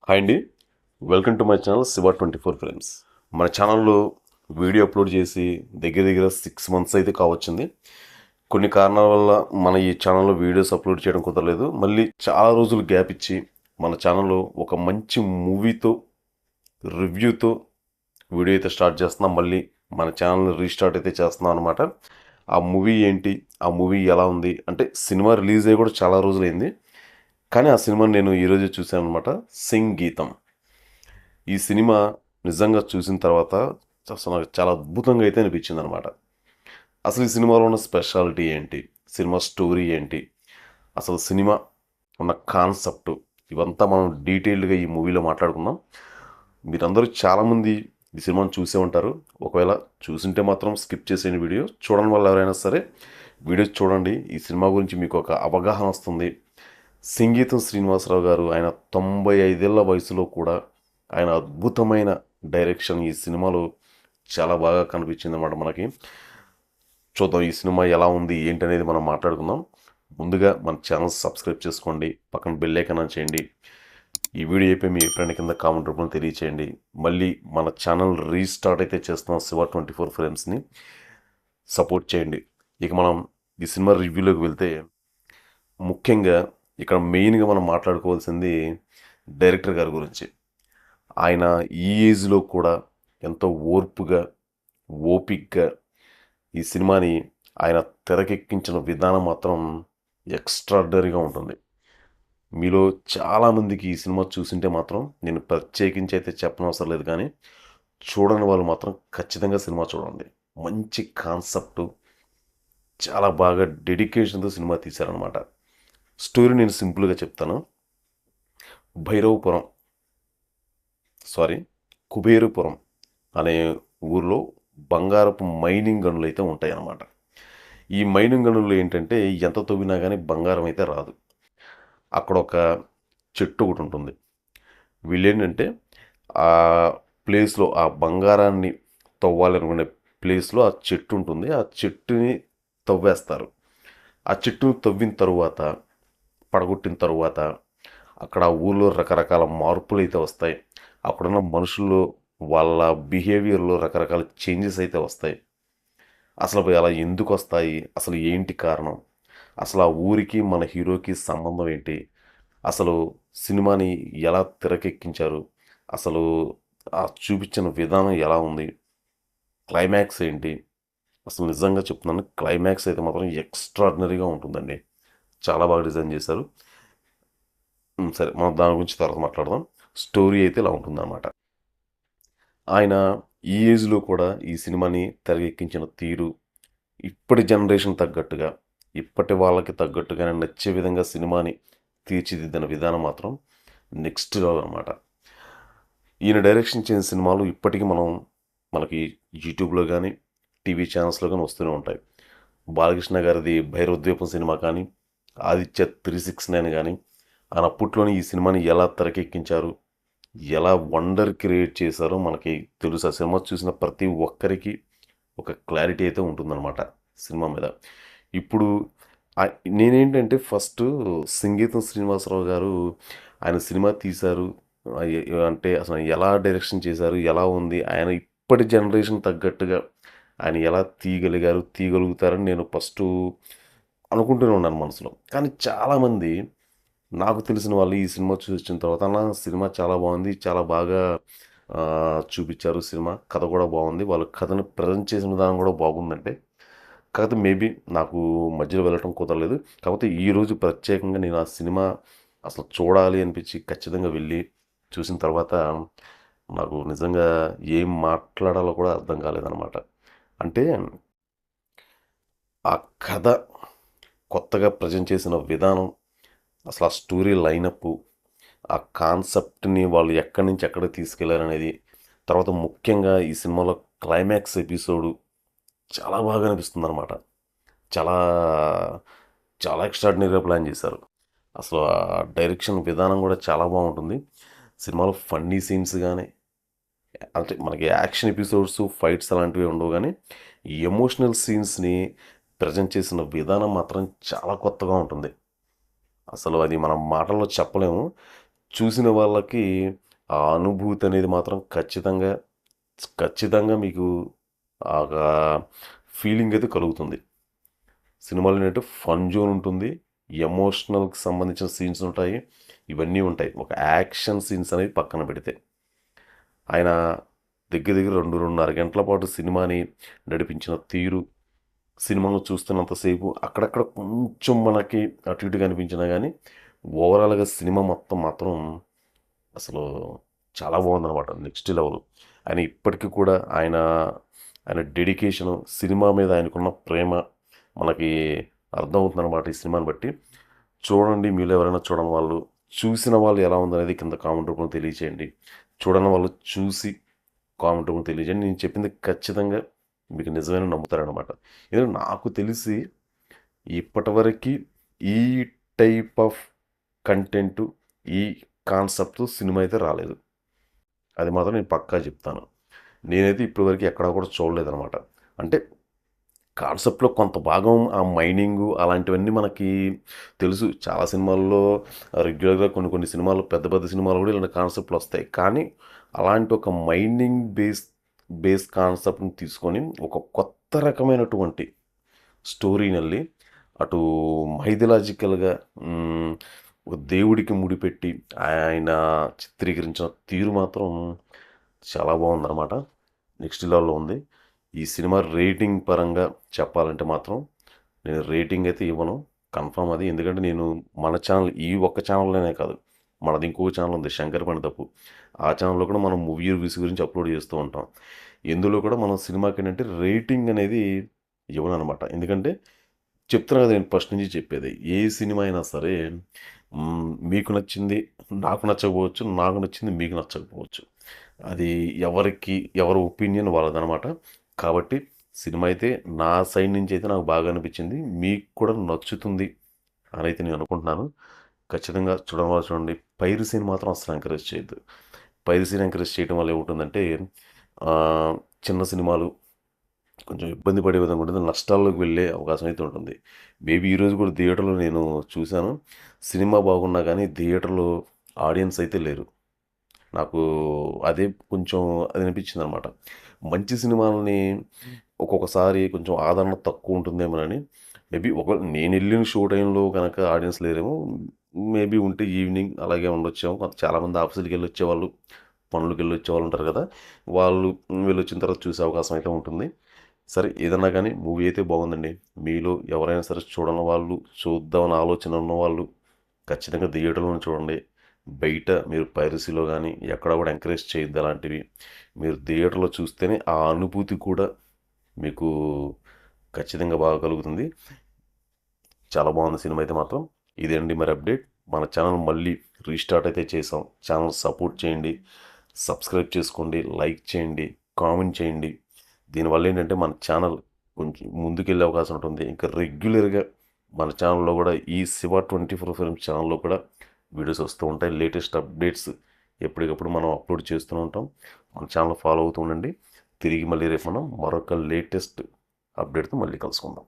Hi అండి. Welcome to my channel శివ24 films. మన ఛానల్లో వీడియో అప్లోడ్ చేసి దగ్గర దగ్గర 6 మంత్స్ అయితే కావచ్చింది. కొన్ని కారణాల వల్ల మన ఈ ఛానల్లో వీడియోస్ అప్లోడ్ చేయడం కుదరలేదు. మళ్ళీ చాలా రోజులు గ్యాప్ ఇచ్చి మన ఛానల్లో ఒక మంచి మూవీతో రివ్యూతో వీడియో అయితే స్టార్ట్ చేస్తున్నాం. మళ్ళీ మన ఛానల్ని రీస్టార్ట్ అయితే చేస్తున్నాం అనమాట. ఆ మూవీ ఏంటి, ఆ మూవీ ఎలా ఉంది అంటే సినిమా రిలీజ్ అయ్యి కూడా చాలా రోజులైంది. కానీ ఆ సినిమాని నేను ఈరోజే చూశాను అనమాట. సంగీతం. ఈ సినిమా నిజంగా చూసిన తర్వాత అసలు నాకు చాలా అద్భుతంగా అయితే అనిపించింది అనమాట. అసలు ఈ సినిమాలో ఉన్న స్పెషాలిటీ ఏంటి, సినిమా స్టోరీ ఏంటి, అసలు సినిమా ఉన్న కాన్సెప్ట్, ఇవంతా మనం డీటెయిల్డ్గా ఈ మూవీలో మాట్లాడుకుందాం. మీరందరూ చాలామంది ఈ సినిమాను చూసే ఉంటారు. ఒకవేళ చూసింటే మాత్రం స్కిప్ చేసేయండి వీడియో. చూడని వాళ్ళు ఎవరైనా సరే వీడియో చూడండి. ఈ సినిమా గురించి మీకు ఒక అవగాహన వస్తుంది. సంగీతం శ్రీనివాసరావు గారు ఆయన 95 ఏళ్ల వయసులో కూడా ఆయన అద్భుతమైన డైరెక్షన్ ఈ సినిమాలో చాలా బాగా కనిపించింది అన్నమాట మనకి. చూద్దాం ఈ సినిమా ఎలా ఉంది ఏంటి అనేది మనం మాట్లాడుకుందాం. ముందుగా మన ఛానల్ సబ్స్క్రైబ్ చేసుకోండి, పక్కన బెల్ ఐకాన్ ఆన్ చేయండి. ఈ వీడియో అయిపోయి మీ ఫ్రెండ్ కింద కామెంట్ రూపంలో తెలియచేయండి. మళ్ళీ మన ఛానల్ రీస్టార్ట్ అయితే చేస్తున్నాం. శివ24 ఫిల్మ్స్ని సపోర్ట్ చేయండి. ఇక మనం ఈ సినిమా రివ్యూలోకి వెళ్తే ముఖ్యంగా ఇక్కడ మెయిన్గా మనం మాట్లాడుకోవాల్సింది డైరెక్టర్ గారి గురించి. ఆయన ఈ ఏజ్లో కూడా ఎంతో ఓర్పుగా ఓపిక్గా ఈ సినిమాని ఆయన తెరకెక్కించిన విధానం మాత్రం ఎక్స్ట్రాడనరీగా ఉంటుంది. మీలో చాలామందికి ఈ సినిమా చూసింటే మాత్రం నేను ప్రత్యేకించి అయితే చెప్పనవసరం లేదు, కానీ చూడని వాళ్ళు మాత్రం ఖచ్చితంగా సినిమా చూడండి. మంచి కాన్సెప్ట్, చాలా బాగా డెడికేషన్తో సినిమా తీశారనమాట. స్టోరీ నేను సింపుల్గా చెప్తాను. భైరవపురం కుబేరుపురం అనే ఊర్లో బంగారపు మైనింగ్ గనులు అయితే ఉంటాయి అన్నమాట. ఈ మైనింగ్ గనులు ఏంటంటే ఎంత తవ్వినా కానీ బంగారం అయితే రాదు. అక్కడ ఒక చెట్టు ఒకటి ఉంటుంది. వీళ్ళేంటంటే ఆ ప్లేస్లో ఆ బంగారాన్ని తవ్వాలనుకునే ప్లేస్లో ఆ చెట్టు ఉంటుంది. ఆ చెట్టుని తవ్వేస్తారు. ఆ చెట్టుని తవ్విన తరువాత, పడగొట్టిన తరువాత అక్కడ ఆ ఊళ్ళో రకరకాల మార్పులు అయితే వస్తాయి. అక్కడున్న మనుషుల్లో వాళ్ళ బిహేవియర్లో రకరకాల చేంజెస్ అయితే వస్తాయి. అసలు అవి అలా ఎందుకు వస్తాయి, అసలు ఏంటి కారణం, అసలు ఆ ఊరికి మన హీరోకి సంబంధం ఏంటి, అసలు సినిమాని ఎలా తెరకెక్కించారు, అసలు ఆ చూపించిన విధానం ఎలా ఉంది, క్లైమాక్స్ ఏంటి. అసలు నిజంగా చెప్తున్నాను, క్లైమాక్స్ అయితే మాత్రం ఎక్స్ట్రాడినరీగా ఉంటుందండి. చాలా బాగా డిజైన్ చేశారు. సరే, మనం దాని గురించి తర్వాత మాట్లాడదాం. స్టోరీ అయితే ఇలా ఉంటుందన్నమాట. ఆయన ఈ ఏజ్లో కూడా ఈ సినిమాని తెరకెక్కించిన తీరు, ఇప్పటి జనరేషన్ తగ్గట్టుగా, ఇప్పటి వాళ్ళకి తగ్గట్టుగానే నచ్చే విధంగా సినిమాని తీర్చిదిద్దిన విధానం మాత్రం నెక్స్ట్ లెవెల్ అనమాట. ఈయన డైరెక్షన్ చేసిన సినిమాలు ఇప్పటికీ మనకి యూట్యూబ్లో కానీ టీవీ ఛానల్స్లో కానీ వస్తూనే ఉంటాయి. బాలకృష్ణ గారిది భైరవద్వీపం సినిమా కానీ, ఆదిత్య 369 కానీ, ఆయన అప్పట్లోనే ఈ సినిమాని ఎలా తెరకెక్కించారు, ఎలా వండర్ క్రియేట్ చేశారో మనకి తెలుసు. ఆ సినిమా చూసిన ప్రతి ఒక్కరికి ఒక క్లారిటీ అయితే ఉంటుందన్నమాట సినిమా మీద. ఇప్పుడు నేనేంటంటే ఫస్ట్ సంగీతం శ్రీనివాసరావు గారు ఆయన సినిమా తీశారు అంటే అసలు ఎలా డైరెక్షన్ చేశారు, ఎలా ఉంది, ఆయన ఇప్పటి జనరేషన్ తగ్గట్టుగా ఆయన ఎలా తీయగలుగుతారని నేను ఫస్ట్ అనుకుంటూనే ఉన్నాను మనసులో. కానీ చాలామంది నాకు తెలిసిన వాళ్ళు ఈ సినిమా చూసి వచ్చిన తర్వాత అన్న సినిమా చాలా బాగుంది, చాలా బాగా చూపించారు, సినిమా కథ కూడా బాగుంది, వాళ్ళు కథను ప్రజెంట్ చేసిన విధానం కూడా బాగుందంటే. కాకపోతే మేబీ నాకు మధ్యలో వెళ్ళటం కుదరలేదు. కాకపోతే ఈరోజు ప్రత్యేకంగా నేను ఆ సినిమా అసలు చూడాలి అనిపించి ఖచ్చితంగా వెళ్ళి చూసిన తర్వాత నాకు నిజంగా ఏం మాట్లాడాలో కూడా అర్థం కాలేదన్నమాట. అంటే ఆ కథ కొత్తగా ప్రజెంట్ చేసిన విధానం, అసలు ఆ స్టోరీ లైనప్, ఆ కాన్సెప్ట్ని వాళ్ళు ఎక్కడి నుంచి ఎక్కడికి తీసుకెళ్లారనేది, తర్వాత ముఖ్యంగా ఈ సినిమాలో క్లైమాక్స్ ఎపిసోడు చాలా బాగా అనిపిస్తుంది అనమాట. చాలా చాలా ఎక్స్ట్రాడినరీగా ప్లాన్ చేశారు. అసలు ఆ డైరెక్షన్ విధానం కూడా చాలా బాగుంటుంది. సినిమాలో ఫన్నీ సీన్స్ కానీ, అంటే మనకి యాక్షన్ ఎపిసోడ్స్ ఫైట్స్ అలాంటివి ఉండవు, కానీ ఈ ఎమోషనల్ సీన్స్ని ప్రజెంట్ చేసిన విధానం మాత్రం చాలా కొత్తగా ఉంటుంది. అసలు అది మనం మాటల్లో చెప్పలేము. చూసిన వాళ్ళకి ఆ అనుభూతి అనేది మాత్రం ఖచ్చితంగా మీకు ఆ ఫీలింగ్ అయితే కలుగుతుంది. సినిమాలో ఏంటంటే ఫన్ జోన్ ఉంటుంది. ఎమోషనల్‌కి సంబంధించిన సీన్స్ ఉంటాయి. ఇవన్నీ ఉంటాయి. ఒక యాక్షన్ సీన్స్ అనేవి పక్కన పెడితే. ఆయన దగ్గర దగ్గర 2:30 గంటల పాటు సినిమాని నడిపించిన తీరు, సినిమాను చూస్తున్నంత సేపు అక్కడక్కడ కొంచెం మనకి అటు ఇటుగా అనిపించినా గానీ, ఓవరాల్‌గా సినిమా మొత్తం మాత్రం అసలు చాలా బాగుందనమాట. Next level. ఆయన ఇప్పటికి కూడా ఆయన డెడికేషను, సినిమా మీద ఆయనకున్న ప్రేమ మనకి అర్థమవుతుందనమాట ఈ సినిమాని బట్టి. చూడండి, మీలో ఎవరైనా చూడని వాళ్ళు, చూసిన వాళ్ళు ఎలా ఉందనేది కింద కామెంట్ రూపంలో తెలియచేయండి. చూడని వాళ్ళు చూసి కామెంట్ రూపంలో తెలియజేయండి. నేను చెప్పింది ఖచ్చితంగా మీకు నిజమని నమ్ముతారనమాట. ఎందుకంటే నాకు తెలిసి ఇప్పటివరకి ఈ టైప్ ఆఫ్ కంటెంటు, ఈ కాన్సెప్ట్ సినిమా అయితే రాలేదు. అది మాత్రం నేను పక్కా చెప్తాను. నేనైతే ఇప్పటివరకు ఎక్కడా కూడా చూడలేదనమాట. అంటే కాన్సెప్ట్‌లో కొంత భాగం ఆ మైనింగు అలాంటివన్నీ మనకి తెలుసు. చాలా సినిమాల్లో రెగ్యులర్‌గా కొన్ని సినిమాలు, పెద్ద పెద్ద సినిమాలు కూడా ఇలాంటి కాన్సెప్ట్‌లొస్తాయి. కానీ అలాంటి ఒక మైనింగ్ బేస్ కాన్సెప్ట్‌ని తీసుకొని ఒక కొత్త రకమైనటువంటి స్టోరీనెళ్ళి అటు మైథలాజికల్‌గా ఒక దేవుడికి ముడిపెట్టి ఆయన చిత్రీకరించిన తీరు మాత్రం చాలా బాగుందనమాట. నెక్స్ట్ లెవెల్‌లో ఉంది. ఈ సినిమా రేటింగ్ పరంగా చెప్పాలంటే మాత్రం నేను రేటింగ్ అయితే ఇవ్వను. కన్ఫర్మ్ అది. ఎందుకంటే నేను మన ఛానల్, ఈ ఒక్క ఛానల్‌లోనే కాదు, మనది ఇంకో ఛానల్ ఉంది 'శంకర్ పనితప్పు'. ఆ ఛానల్‌లో కూడా మనం మూవీ రివ్యూస్ గురించి అప్లోడ్ చేస్తూ ఉంటాం. ఇందులో కూడా మనం సినిమాకేంటంటే రేటింగ్ అనేది ఇవ్వననమాట. ఎందుకంటే చెప్తున్నా కదా, నేను ఫస్ట్ నుంచి చెప్పేది. ఏ సినిమా అయినా సరే మీకు నచ్చింది నాకు నచ్చకపోవచ్చు. నాకు నచ్చింది మీకు నచ్చకపోవచ్చు. అది ఎవరి ఒపీనియన్ వాళ్ళదనమాట. కాబట్టి సినిమా అయితే నా సైడ్ నుంచి అయితే నాకు బాగా అనిపించింది. మీకు కూడా నచ్చుతుంది అనైతే నేను అనుకుంటున్నాను. ఖచ్చితంగా చూడని వాళ్ళు చూడండి. పైరసీని మాత్రం అస్సలు ఎంకరేజ్ చేయొద్దు. పైరసీని ఎంకరేజ్ చేయడం వల్ల ఏముంటుందంటే చిన్న సినిమాలు కొంచెం ఇబ్బంది పడే విధంగా ఉంటుంది. నష్టాల్లోకి వెళ్ళే అవకాశం అయితే ఉంటుంది. మేబీ ఈరోజు కూడా థియేటర్‌లో నేను చూశాను. సినిమా బాగున్నా కానీ థియేటర్‌లో ఆడియన్స్ అయితే లేరు. నాకు అదే కొంచెం అది అనిపించిందనమాట. మంచి సినిమాలని ఒక్కొక్కసారి కొంచెం ఆదరణ తక్కువ ఉంటుందేమోనని. మేబీ ఒకవేళ నేనెళ్ళిన షో టైంలో గనక ఆడియన్స్ లేరేమో. మేబీ ఉంటే ఈవినింగ్ అలాగే ఉండొచ్చేమో. చాలామంది ఆఫీసులకెళ్ళి వచ్చేవాళ్ళు, పనులకెళ్ళి వచ్చేవాళ్ళు ఉంటారు కదా! వాళ్ళు వెళ్ళొచ్చిన తర్వాత చూసే అవకాశం అయితే ఉంటుంది. సరే, ఏదన్నా కానీ మూవీ అయితే బాగుందండి. మీలో ఎవరైనా సరే చూడని వాళ్ళు, చూద్దామని ఆలోచన ఉన్నవాళ్ళు ఖచ్చితంగా థియేటర్‌లోనే చూడండి. బయట మీరు పైరసీలో గానీ ఎక్కడ కూడా ఎంకరేజ్ చేయొద్దు అలాంటివి. మీరు థియేటర్‌లో చూస్తేనే ఆ అనుభూతి కూడా మీకు ఖచ్చితంగా బాగా కలుగుతుంది. చాలా బాగుంది సినిమా అయితే మాత్రం. ఇదే అండి మరి అప్డేట్. మన ఛానల్ మళ్ళీ రీస్టార్ట్ అయితే చేసాం. ఛానల్ సపోర్ట్ చేయండి. సబ్స్క్రైబ్ చేసుకోండి. లైక్ చేయండి. కామెంట్ చేయండి. దీనివల్ల ఏంటంటే మన ఛానల్ కొంచెం ముందుకెళ్ళే అవకాశం ఉంటుంది. ఇంకా రెగ్యులర్‌గా మన ఛానల్‌లో కూడా ఈ 'శివ 24 ఫిల్మ్స్' ఛానల్‌లో కూడా వీడియోస్ వస్తూ ఉంటాయి. లేటెస్ట్ అప్డేట్స్ ఎప్పటికప్పుడు మనం అప్లోడ్ చేస్తూనే ఉంటాం. మన ఛానల్ ఫాలో అవుతూ ఉండండి. తిరిగి మళ్ళీ రేపు మనం మరొక లేటెస్ట్ అప్డేట్‌తో మళ్ళీ కలుసుకుందాం.